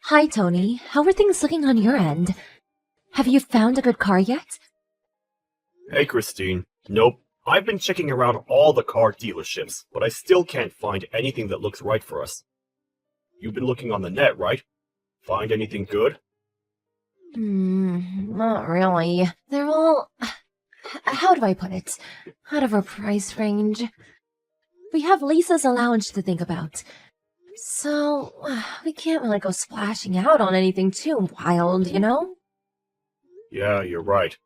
Hi, Tony. How are things looking on your end? Have you found a good car yet? Hey, Christine. Nope. I've been checking around all the car dealerships, but I still can't find anything that looks right for us. You've been looking on the net, right? Find anything good? Not really. They're all... How do I put it? Out of our price range. We have Lisa's allowance to think about. So, we can't really go splashing out on anything too wild, you know? Yeah, you're right.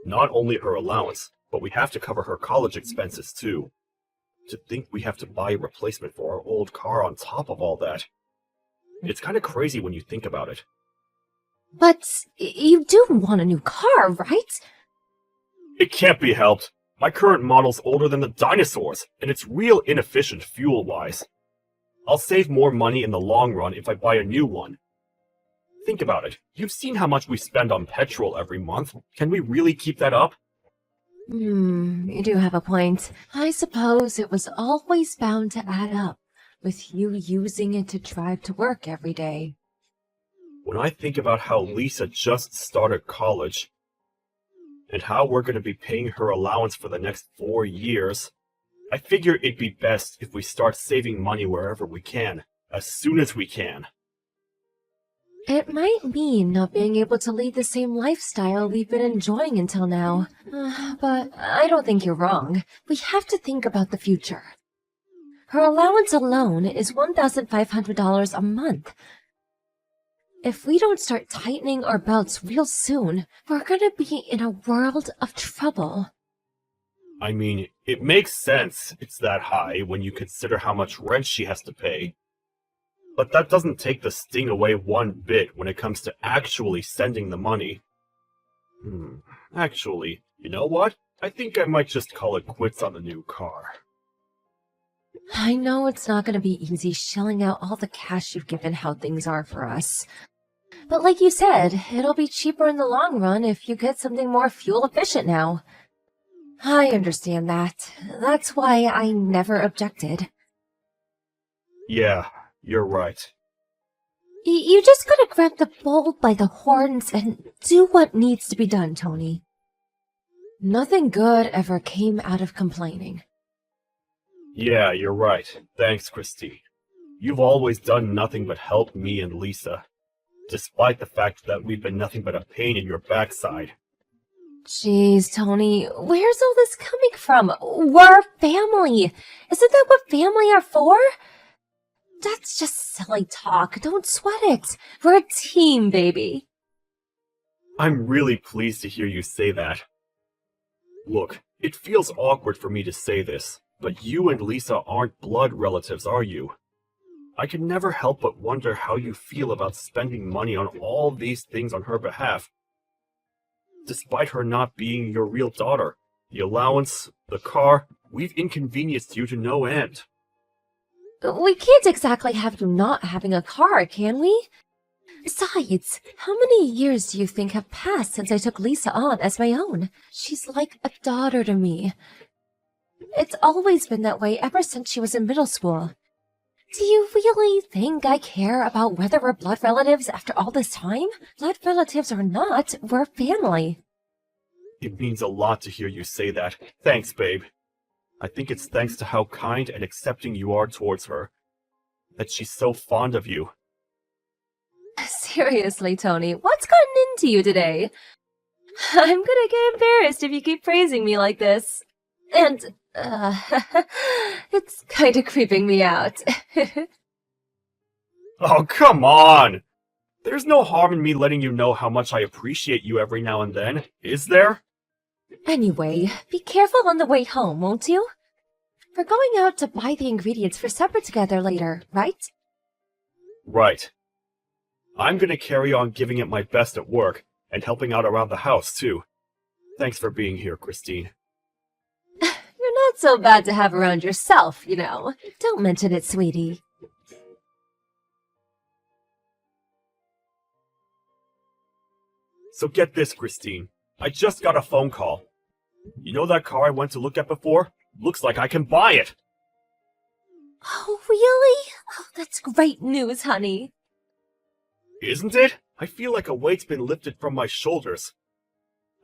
Not only her allowance, but we have to cover her college expenses too. To think we have to buy a replacement for our old car on top of all that. It's kind of crazy when you think about it. But you do want a new car, right? It can't be helped. My current model's older than the dinosaurs, and it's real inefficient fuel-wise. I'll save more money in the long run if I buy a new one. Think about it. You've seen how much we spend on petrol every month. Can we really keep that up? You do have a point. I suppose it was always bound to add up, with you using it to drive to work every day. When I think about how Lisa just started college, and how we're going to be paying her allowance for the next 4 years, I figure it'd be best if we start saving money wherever we can, as soon as we can. It might mean not being able to lead the same lifestyle we've been enjoying until now. But I don't think you're wrong. We have to think about the future. Her allowance alone is $1,500 a month. If we don't start tightening our belts real soon, we're gonna be in a world of trouble. I mean, it makes sense it's that high when you consider how much rent she has to pay. But that doesn't take the sting away one bit when it comes to actually sending the money. Actually, you know what? I think I might just call it quits on the new car. I know it's not gonna be easy shelling out all the cash you've given how things are for us. But like you said, it'll be cheaper in the long run if you get something more fuel efficient now. I understand that. That's why I never objected. Yeah, you're right. You just gotta grab the bull by the horns and do what needs to be done, Tony. Nothing good ever came out of complaining. Yeah, you're right. Thanks, Christine. You've always done nothing but help me and Lisa, despite the fact that we've been nothing but a pain in your backside. Jeez, Tony, where's all this coming from? We're family. Isn't that what family are for? That's just silly talk. Don't sweat it. We're a team, baby. I'm really pleased to hear you say that. Look, it feels awkward for me to say this, but you and Lisa aren't blood relatives, are you? I can never help but wonder how you feel about spending money on all these things on her behalf. Despite her not being your real daughter, the allowance, the car, we've inconvenienced you to no end. We can't exactly have you not having a car, can we? Besides, how many years do you think have passed since I took Lisa on as my own? She's like a daughter to me. It's always been that way ever since she was in middle school. Do you really think I care about whether we're blood relatives after all this time? Blood relatives or not, we're family. It means a lot to hear you say that. Thanks, babe. I think it's thanks to how kind and accepting you are towards her, that she's so fond of you. Seriously, Tony, what's gotten into you today? I'm gonna get embarrassed if you keep praising me like this. And, it's kinda creeping me out. Oh, come on! There's no harm in me letting you know how much I appreciate you every now and then, is there? Anyway, be careful on the way home, won't you? We're going out to buy the ingredients for supper together later, right? Right. I'm gonna carry on giving it my best at work, and helping out around the house, too. Thanks for being here, Christine. You're not so bad to have around yourself, you know. Don't mention it, sweetie. So get this, Christine. I just got a phone call. You know that car I went to look at before? Looks like I can buy it! Oh, really? Oh, that's great news, honey. Isn't it? I feel like a weight's been lifted from my shoulders.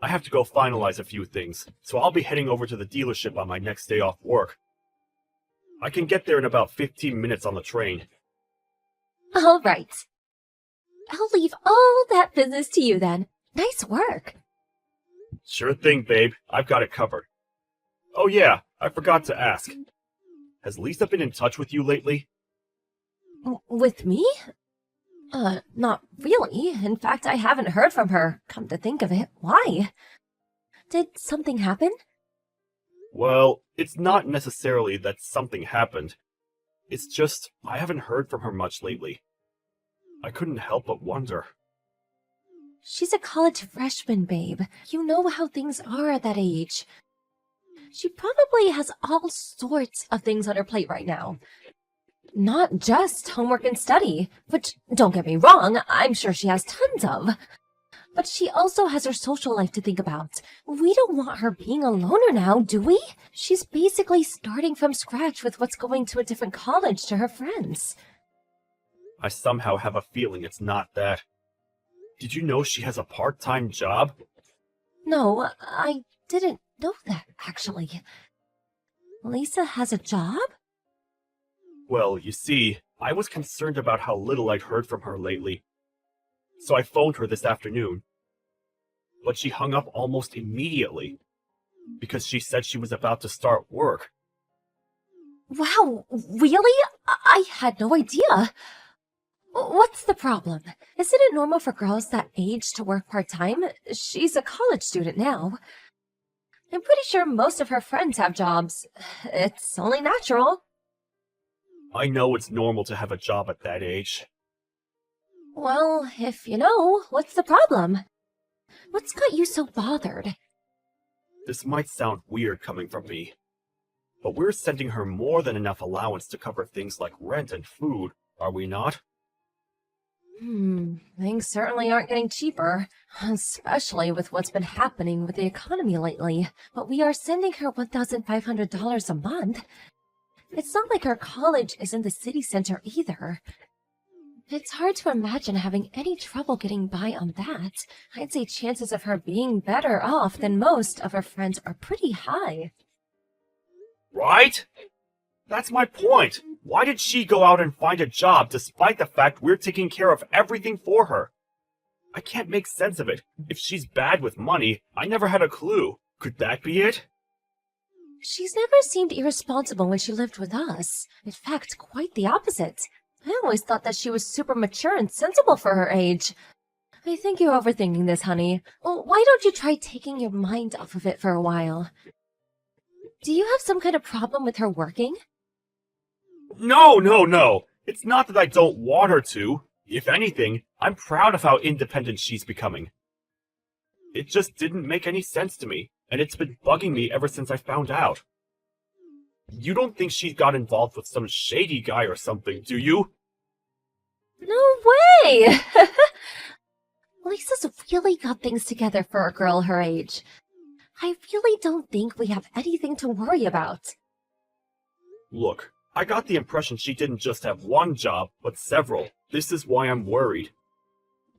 I have to go finalize a few things, so I'll be heading over to the dealership on my next day off work. I can get there in about 15 minutes on the train. All right. I'll leave all that business to you then. Nice work. Sure thing, babe. I've got it covered. Oh yeah, I forgot to ask. Has Lisa been in touch with you lately? With me? Not really. In fact, I haven't heard from her. Come to think of it, why? Did something happen? Well, it's not necessarily that something happened. It's just, I haven't heard from her much lately. I couldn't help but wonder. She's a college freshman, babe. You know how things are at that age. She probably has all sorts of things on her plate right now. Not just homework and study, which, don't get me wrong, I'm sure she has tons of. But she also has her social life to think about. We don't want her being a loner now, do we? She's basically starting from scratch with what's going to a different college to her friends. I somehow have a feeling it's not that. Did you know she has a part-time job? No, I didn't know that, actually. Lisa has a job? Well, you see, I was concerned about how little I'd heard from her lately. So I phoned her this afternoon. But she hung up almost immediately, because she said she was about to start work. Wow, really? I had no idea. What's the problem? Isn't it normal for girls that age to work part-time? She's a college student now. I'm pretty sure most of her friends have jobs. It's only natural. I know it's normal to have a job at that age. Well, if you know, what's the problem? What's got you so bothered? This might sound weird coming from me, but we're sending her more than enough allowance to cover things like rent and food, are we not? Things certainly aren't getting cheaper, especially with what's been happening with the economy lately. But we are sending her $1,500 a month. It's not like her college is in the city center either. It's hard to imagine having any trouble getting by on that. I'd say chances of her being better off than most of her friends are pretty high. Right? That's my point. Why did she go out and find a job despite the fact we're taking care of everything for her? I can't make sense of it. If she's bad with money, I never had a clue. Could that be it? She's never seemed irresponsible when she lived with us. In fact, quite the opposite. I always thought that she was super mature and sensible for her age. I think you're overthinking this, honey. Well, why don't you try taking your mind off of it for a while? Do you have some kind of problem with her working? No. It's not that I don't want her to. If anything, I'm proud of how independent she's becoming. It just didn't make any sense to me, and it's been bugging me ever since I found out. You don't think she got involved with some shady guy or something, do you? No way! Lisa's really got things together for a girl her age. I really don't think we have anything to worry about. Look, I got the impression she didn't just have one job, but several. This is why I'm worried.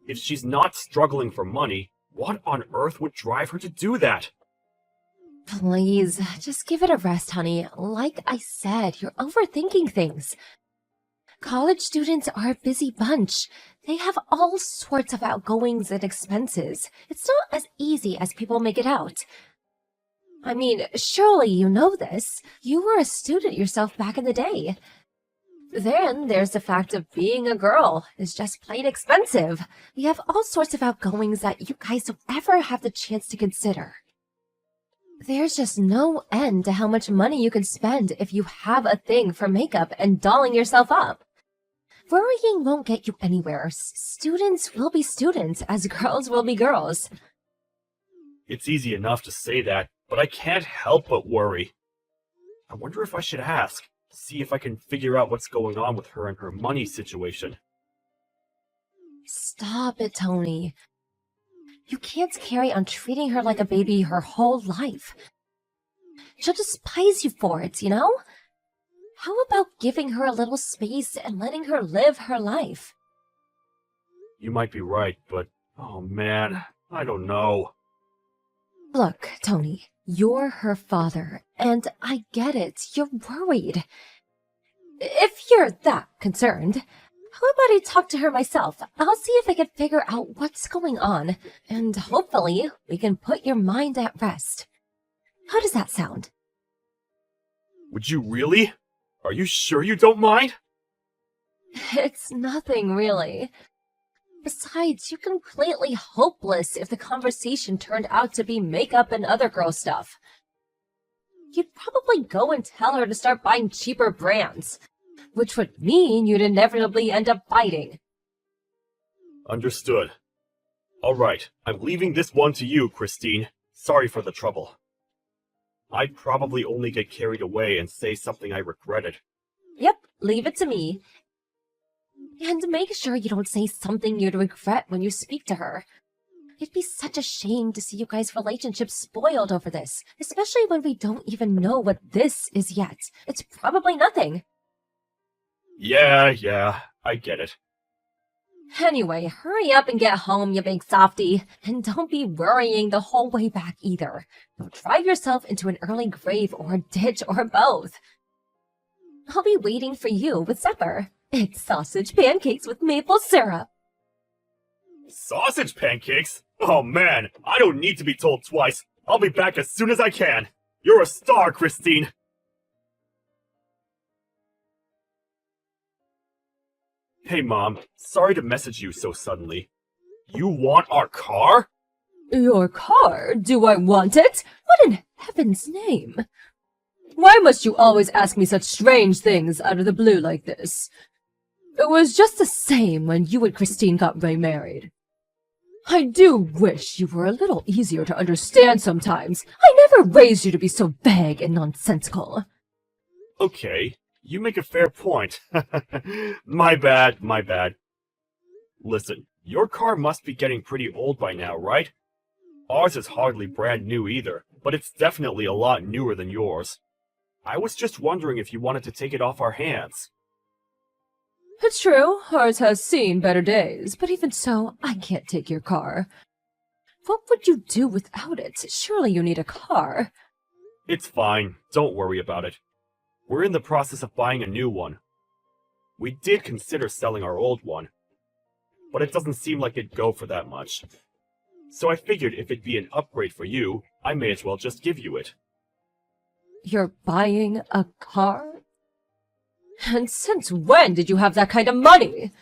If she's not struggling for money, what on earth would drive her to do that? Please, just give it a rest, honey. Like I said, you're overthinking things. College students are a busy bunch. They have all sorts of outgoings and expenses. It's not as easy as people make it out. I mean, surely you know this. You were a student yourself back in the day. Then there's the fact of being a girl is just plain expensive. You have all sorts of outgoings that you guys don't ever have the chance to consider. There's just no end to how much money you can spend if you have a thing for makeup and dolling yourself up. Worrying won't get you anywhere. Students will be students, as girls will be girls. It's easy enough to say that, but I can't help but worry. I wonder if I should ask, see if I can figure out what's going on with her and her money situation. Stop it, Tony. You can't carry on treating her like a baby her whole life. She'll despise you for it, you know? How about giving her a little space and letting her live her life? You might be right, but oh man, I don't know. Look, Tony, you're her father, and I get it. You're worried. If you're that concerned, how about I talk to her myself? I'll see if I can figure out what's going on, and hopefully we can put your mind at rest. How does that sound? Would you really? Are you sure you don't mind? It's nothing, really. Besides, you're completely hopeless if the conversation turned out to be makeup and other girl stuff. You'd probably go and tell her to start buying cheaper brands, which would mean you'd inevitably end up fighting. Understood. Alright, I'm leaving this one to you, Christine. Sorry for the trouble. I'd probably only get carried away and say something I regretted. Yep, leave it to me. And make sure you don't say something you'd regret when you speak to her. It'd be such a shame to see you guys' relationship spoiled over this, especially when we don't even know what this is yet. It's probably nothing. Yeah, I get it. Anyway, hurry up and get home, you big softy. And don't be worrying the whole way back either. You'll drive yourself into an early grave or a ditch or both. I'll be waiting for you with supper. It's sausage pancakes with maple syrup. Sausage pancakes? Oh man, I don't need to be told twice. I'll be back as soon as I can. You're a star, Christine. Hey Mom, sorry to message you so suddenly. You want our car? Your car? Do I want it? What in heaven's name? Why must you always ask me such strange things out of the blue like this? It was just the same when you and Christine got remarried. I do wish you were a little easier to understand sometimes. I never raised you to be so vague and nonsensical. Okay, you make a fair point. My bad. Listen, your car must be getting pretty old by now, right? Ours is hardly brand new either, but it's definitely a lot newer than yours. I was just wondering if you wanted to take it off our hands. It's true, ours has seen better days, but even so, I can't take your car. What would you do without it? Surely you need a car. It's fine, don't worry about it. We're in the process of buying a new one. We did consider selling our old one, but it doesn't seem like it'd go for that much. So I figured if it'd be an upgrade for you, I may as well just give you it. You're buying a car? And since when did you have that kind of money?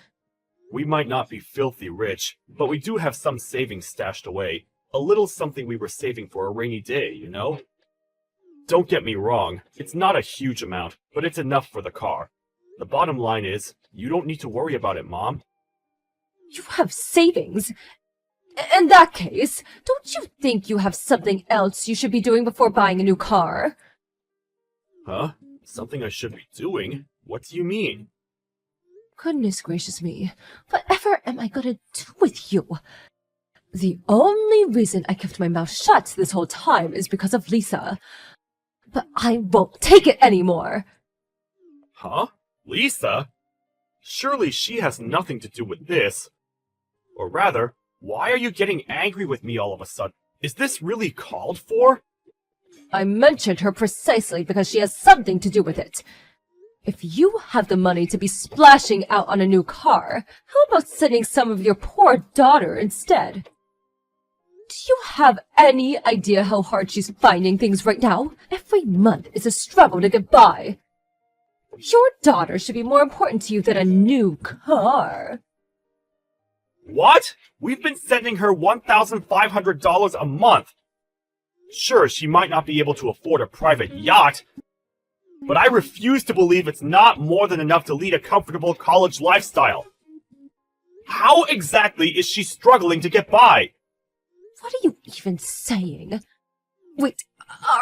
We might not be filthy rich, but we do have some savings stashed away. A little something we were saving for a rainy day, you know? Don't get me wrong, it's not a huge amount, but it's enough for the car. The bottom line is, you don't need to worry about it, Mom. You have savings? In that case, don't you think you have something else you should be doing before buying a new car? Huh? Something I should be doing? What do you mean? Goodness gracious me, whatever am I gonna do with you? The only reason I kept my mouth shut this whole time is because of Lisa. But I won't take it anymore. Huh? Lisa? Surely she has nothing to do with this. Or rather, why are you getting angry with me all of a sudden? Is this really called for? I mentioned her precisely because she has something to do with it. If you have the money to be splashing out on a new car, how about sending some of your poor daughter instead? Do you have any idea how hard she's finding things right now? Every month is a struggle to get by. Your daughter should be more important to you than a new car. What? We've been sending her $1,500 a month. Sure, she might not be able to afford a private yacht, but I refuse to believe it's not more than enough to lead a comfortable college lifestyle. How exactly is she struggling to get by? What are you even saying? Wait,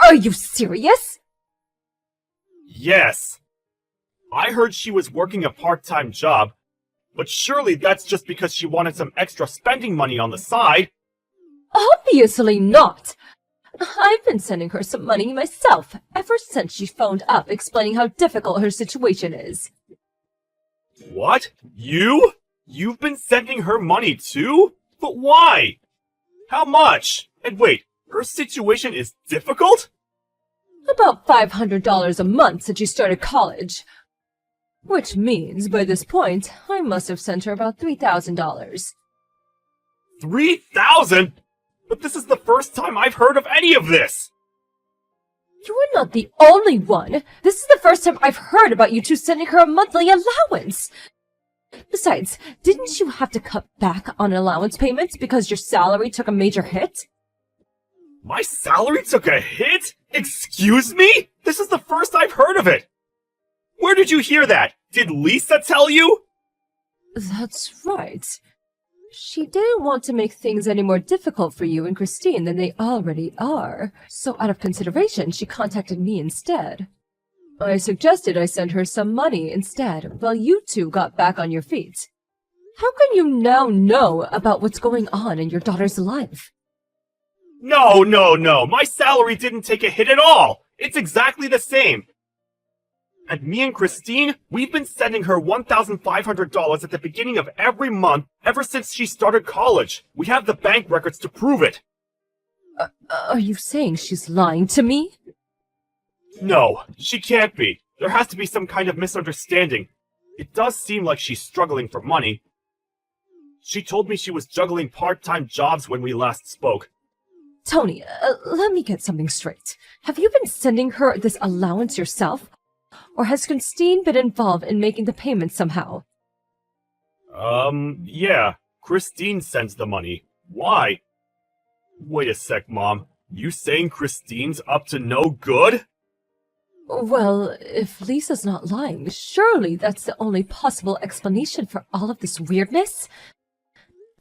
are you serious? Yes. I heard she was working a part-time job, but surely that's just because she wanted some extra spending money on the side. Obviously not. I've been sending her some money myself ever since she phoned up explaining how difficult her situation is. What? You? You've been sending her money too? But why? How much? And wait, her situation is difficult? About $500 a month since she started college. Which means, by this point, I must have sent her about $3,000. 3,000? But this is the first time I've heard of any of this! You're not the only one! This is the first time I've heard about you two sending her a monthly allowance! Besides, didn't you have to cut back on allowance payments because your salary took a major hit? My salary took a hit? Excuse me? This is the first I've heard of it! Where did you hear that? Did Lisa tell you? That's right. She didn't want to make things any more difficult for you and Christine than they already are, so out of consideration, she contacted me instead. I suggested I send her some money instead, while you two got back on your feet. How can you now know about what's going on in your daughter's life? No, my salary didn't take a hit at all! It's exactly the same! And me and Christine, we've been sending her $1,500 at the beginning of every month ever since she started college. We have the bank records to prove it. Are you saying she's lying to me? No, she can't be. There has to be some kind of misunderstanding. It does seem like she's struggling for money. She told me she was juggling part-time jobs when we last spoke. Tony, let me get something straight. Have you been sending her this allowance yourself? Or has Christine been involved in making the payments somehow? Yeah. Christine sends the money. Why? Wait a sec, Mom. You saying Christine's up to no good? Well, if Lisa's not lying, surely that's the only possible explanation for all of this weirdness?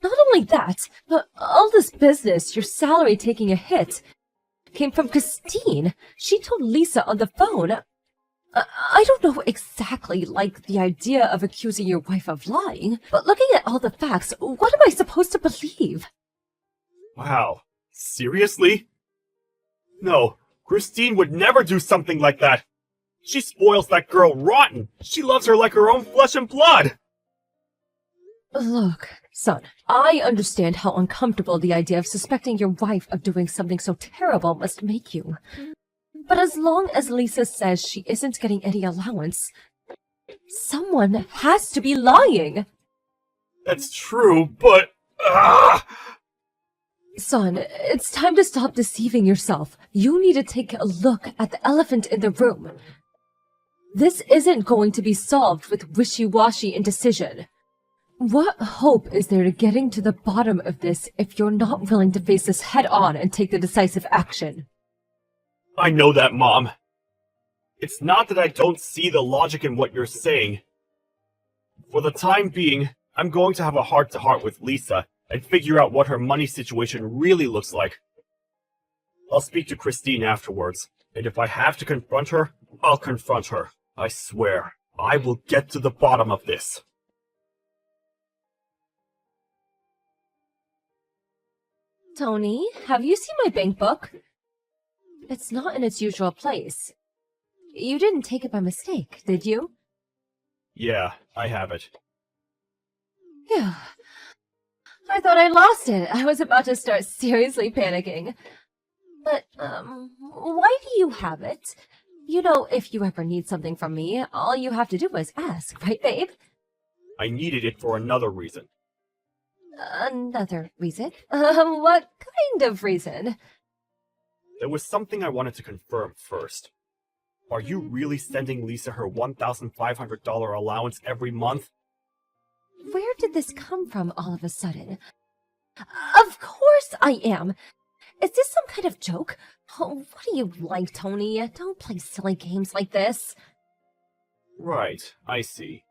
Not only that, but all this business, your salary taking a hit, came from Christine. She told Lisa on the phone. I don't know exactly like the idea of accusing your wife of lying, but looking at all the facts, what am I supposed to believe? Wow. Seriously? No, Christine would never do something like that. She spoils that girl rotten. She loves her like her own flesh and blood. Look, son, I understand how uncomfortable the idea of suspecting your wife of doing something so terrible must make you. But as long as Lisa says she isn't getting any allowance, someone has to be lying. That's true, but... Son, it's time to stop deceiving yourself. You need to take a look at the elephant in the room. This isn't going to be solved with wishy-washy indecision. What hope is there to getting to the bottom of this if you're not willing to face this head-on and take the decisive action? I know that, Mom. It's not that I don't see the logic in what you're saying. For the time being, I'm going to have a heart-to-heart with Lisa and figure out what her money situation really looks like. I'll speak to Christine afterwards, and if I have to confront her, I'll confront her. I swear, I will get to the bottom of this. Tony, have you seen my bank book? It's not in its usual place. You didn't take it by mistake, did you? Yeah, I have it. Phew. I thought I lost it. I was about to start seriously panicking. But, why do you have it? You know, if you ever need something from me, all you have to do is ask, right, babe? I needed it for another reason. Another reason? What kind of reason? There was something I wanted to confirm first. Are you really sending Lisa her $1,500 allowance every month? Where did this come from all of a sudden? Of course I am! Is this some kind of joke? Oh, what do you like, Tony? Don't play silly games like this. Right, I see.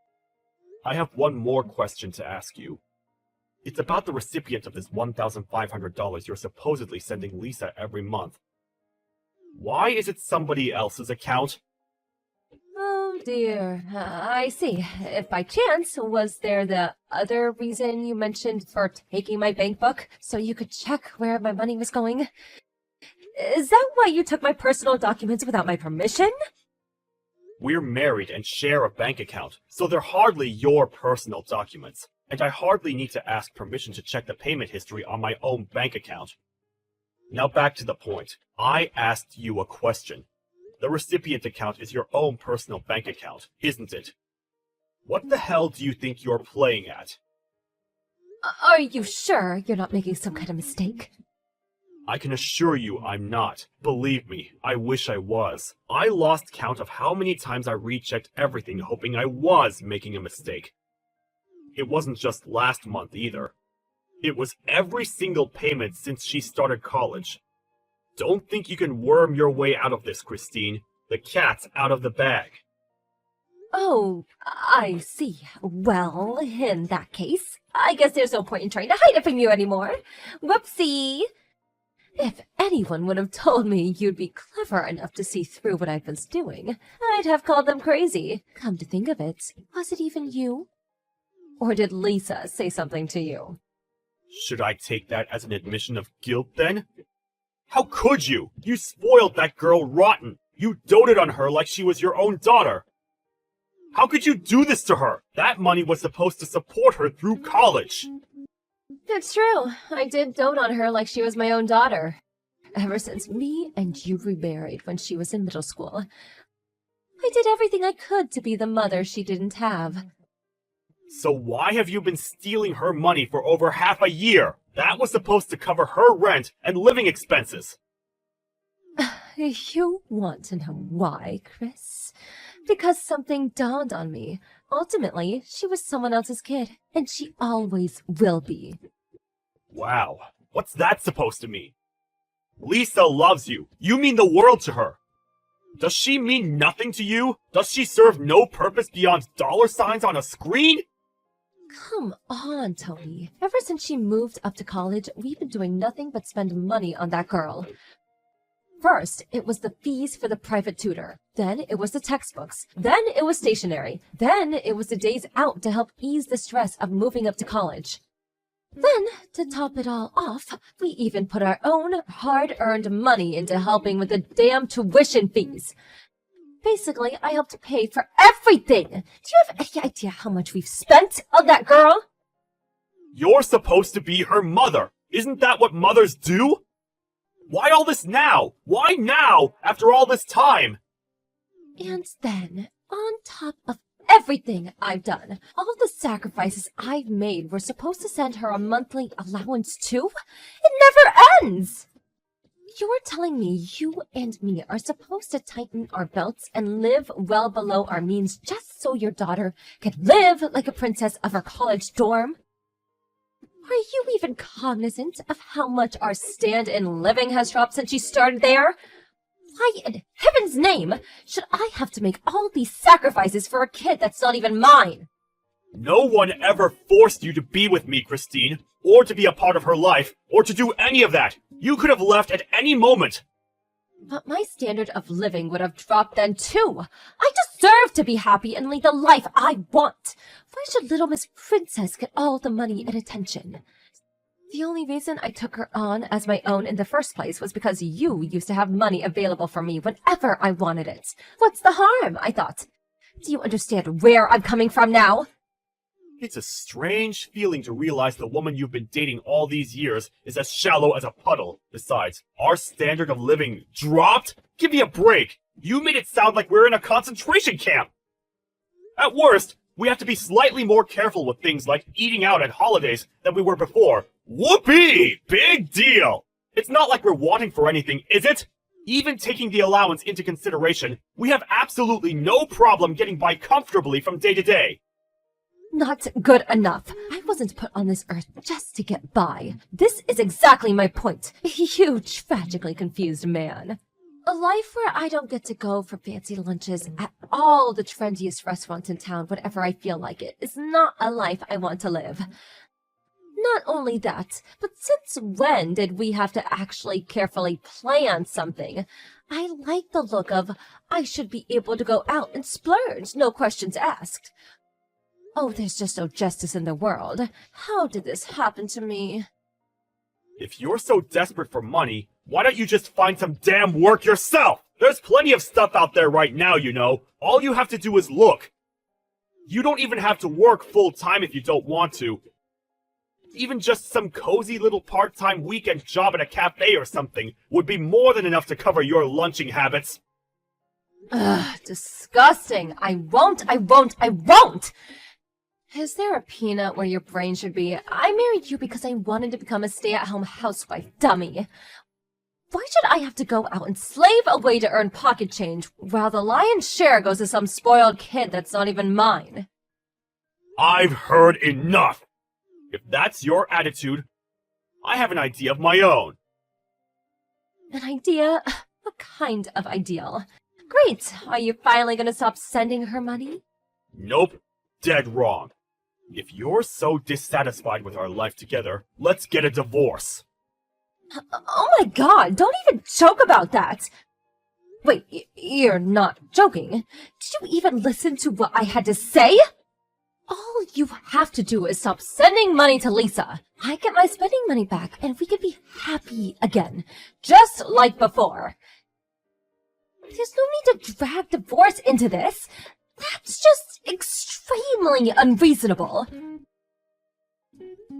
I have one more question to ask you. It's about the recipient of this $1,500 you're supposedly sending Lisa every month. Why is it somebody else's account? Oh dear, I see. If by chance, was there the other reason you mentioned for taking my bank book, so you could check where my money was going? Is that why you took my personal documents without my permission? We're married and share a bank account, so they're hardly your personal documents. and I hardly need to ask permission to check the payment history on my own bank account. Now back to the point. I asked you a question. The recipient account is your own personal bank account, isn't it? What the hell do you think you're playing at? Are you sure you're not making some kind of mistake? I can assure you I'm not. Believe me, I wish I was. I lost count of how many times I rechecked everything hoping I was making a mistake. It wasn't just last month either. It was every single payment since she started college. Don't think you can worm your way out of this, Christine. The cat's out of the bag. Oh, I see. Well, in that case, I guess there's no point in trying to hide it from you anymore. Whoopsie! If anyone would have told me you'd be clever enough to see through what I was doing, I'd have called them crazy. Come to think of it, was it even you? Or did Lisa say something to you? Should I take that as an admission of guilt, then? How could you? You spoiled that girl rotten. You doted on her like she was your own daughter. How could you do this to her? That money was supposed to support her through college. It's true. I did dote on her like she was my own daughter. Ever since me and you remarried when she was in middle school, I did everything I could to be the mother she didn't have. So why have you been stealing her money for over half a year? That was supposed to cover her rent and living expenses. You want to know why, Chris? Because something dawned on me. Ultimately, she was someone else's kid, and she always will be. Wow, what's that supposed to mean? Lisa loves you. You mean the world to her. Does she mean nothing to you? Does she serve no purpose beyond dollar signs on a screen? Come on, Tony. Ever since she moved up to college, we've been doing nothing but spend money on that girl. First, it was the fees for the private tutor. Then it was the textbooks. Then it was stationery. Then it was the days out to help ease the stress of moving up to college. Then, to top it all off, we even put our own hard-earned money into helping with the damn tuition fees. Basically, I helped pay for everything. Do you have any idea how much we've spent on that girl? You're supposed to be her mother. Isn't that what mothers do? Why all this now? Why now, after all this time? And then, on top of everything I've done, all the sacrifices I've made were supposed to send her a monthly allowance too? It never ends! You're telling me you and me are supposed to tighten our belts and live well below our means just so your daughter can live like a princess of her college dorm? Are you even cognizant of how much our stand-in living has dropped since you started there? Why in heaven's name should I have to make all these sacrifices for a kid that's not even mine? No one ever forced you to be with me, Christine, or to be a part of her life, or to do any of that. You could have left at any moment. But my standard of living would have dropped then too. I deserve to be happy and lead the life I want. Why should little Miss Princess get all the money and attention? The only reason I took her on as my own in the first place was because you used to have money available for me whenever I wanted it. What's the harm, I thought. Do you understand where I'm coming from now? It's a strange feeling to realize the woman you've been dating all these years is as shallow as a puddle. Besides, our standard of living dropped? Give me a break! You made it sound like we're in a concentration camp! At worst, we have to be slightly more careful with things like eating out at holidays than we were before. Whoopee! Big deal! It's not like we're wanting for anything, is it? Even taking the allowance into consideration, we have absolutely no problem getting by comfortably from day to day. Not good enough. I wasn't put on this earth just to get by. This is exactly my point. You tragically confused man. A life where I don't get to go for fancy lunches at all the trendiest restaurants in town whenever I feel like it is not a life I want to live. Not only that, but since when did we have to actually carefully plan something? I like the look of, I should be able to go out and splurge, no questions asked. Oh, there's just no justice in the world. How did this happen to me? If you're so desperate for money, why don't you just find some damn work yourself? There's plenty of stuff out there right now, you know. All you have to do is look. You don't even have to work full-time if you don't want to. Even just some cozy little part-time weekend job at a cafe or something would be more than enough to cover your lunching habits. Ugh, disgusting. I won't! Is there a peanut where your brain should be? I married you because I wanted to become a stay-at-home housewife, dummy. Why should I have to go out and slave away to earn pocket change, while the lion's share goes to some spoiled kid that's not even mine? I've heard enough! If that's your attitude, I have an idea of my own. An idea? What kind of ideal? Great! Are you finally gonna stop sending her money? Nope. Dead wrong. If you're so dissatisfied with our life together, let's get a divorce. Oh my god, don't even joke about that! Wait, you're not joking. Did you even listen to what I had to say? All you have to do is stop sending money to Lisa. I get my spending money back, and we can be happy again. Just like before. There's no need to drag divorce into this. That's just extremely unreasonable.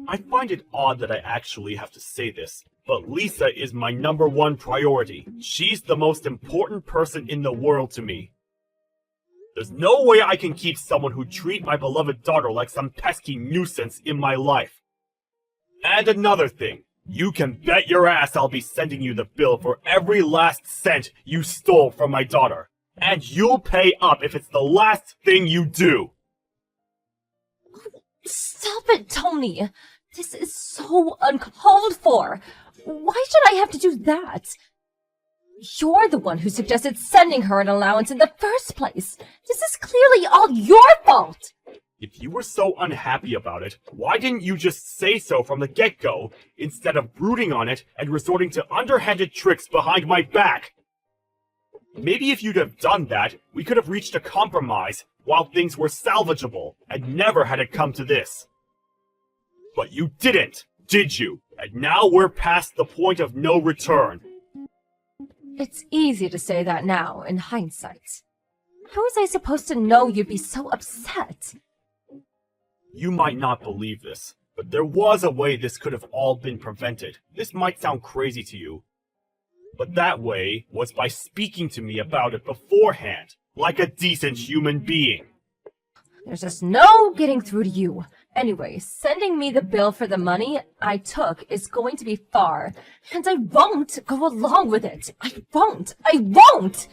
I find it odd that I actually have to say this, but Lisa is my #1 priority. She's the most important person in the world to me. There's no way I can keep someone who treats my beloved daughter like some pesky nuisance in my life. And another thing, you can bet your ass I'll be sending you the bill for every last cent you stole from my daughter. And you'll pay up if it's the last thing you do. Stop it, Tony. This is so uncalled for. Why should I have to do that? You're the one who suggested sending her an allowance in the first place. This is clearly all your fault. If you were so unhappy about it, why didn't you just say so from the get-go, instead of brooding on it and resorting to underhanded tricks behind my back? Maybe if you'd have done that, we could have reached a compromise while things were salvageable and never had it come to this. But you didn't, did you? And now we're past the point of no return. It's easy to say that now, in hindsight. How was I supposed to know you'd be so upset? You might not believe this, but there was a way this could have all been prevented. This might sound crazy to you, but that way was by speaking to me about it beforehand, like a decent human being. There's just no getting through to you. Anyway, sending me the bill for the money I took is going to be far, and I won't go along with it. I won't!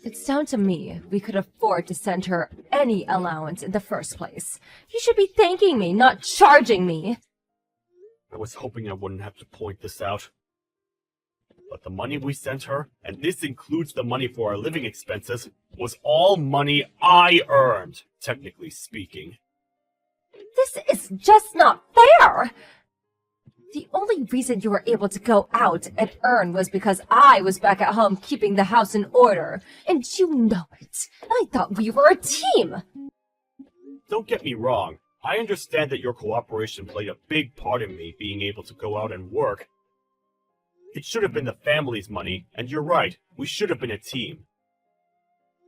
It's down to me. We could afford to send her any allowance in the first place. You should be thanking me, not charging me. I was hoping I wouldn't have to point this out. But the money we sent her, and this includes the money for our living expenses, was all money I earned, technically speaking. This is just not fair! The only reason you were able to go out and earn was because I was back at home keeping the house in order, and you know it. I thought we were a team! Don't get me wrong, I understand that your cooperation played a big part in me being able to go out and work. It should have been the family's money, and you're right, we should have been a team.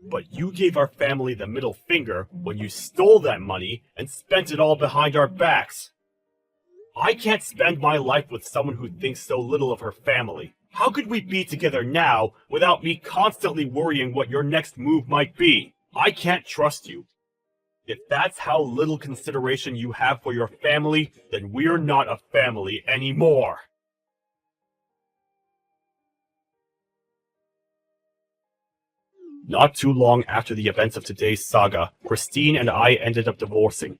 But you gave our family the middle finger when you stole that money and spent it all behind our backs. I can't spend my life with someone who thinks so little of her family. How could we be together now without me constantly worrying what your next move might be? I can't trust you. If that's how little consideration you have for your family, then we're not a family anymore. Not too long after the events of today's saga, Christine and I ended up divorcing.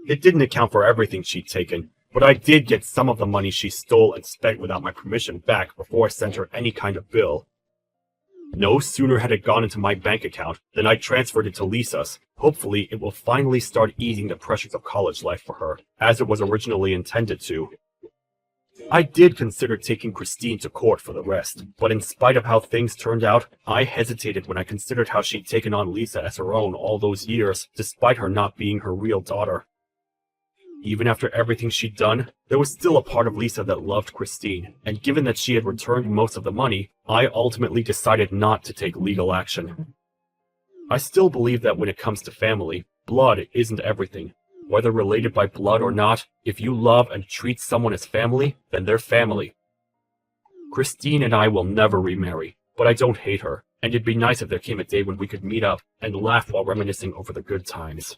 It didn't account for everything she'd taken, but I did get some of the money she stole and spent without my permission back before I sent her any kind of bill. No sooner had it gone into my bank account than I transferred it to Lisa's. Hopefully, it will finally start easing the pressures of college life for her, as it was originally intended to. I did consider taking Christine to court for the rest, but in spite of how things turned out, I hesitated when I considered how she'd taken on Lisa as her own all those years, despite her not being her real daughter. Even after everything she'd done, there was still a part of Lisa that loved Christine, and given that she had returned most of the money, I ultimately decided not to take legal action. I still believe that when it comes to family, Blood isn't everything. Whether related by blood or not, if you love and treat someone as family, then they're family. Christine and I will never remarry, but I don't hate her, and it'd be nice if there came a day when we could meet up and laugh while reminiscing over the good times.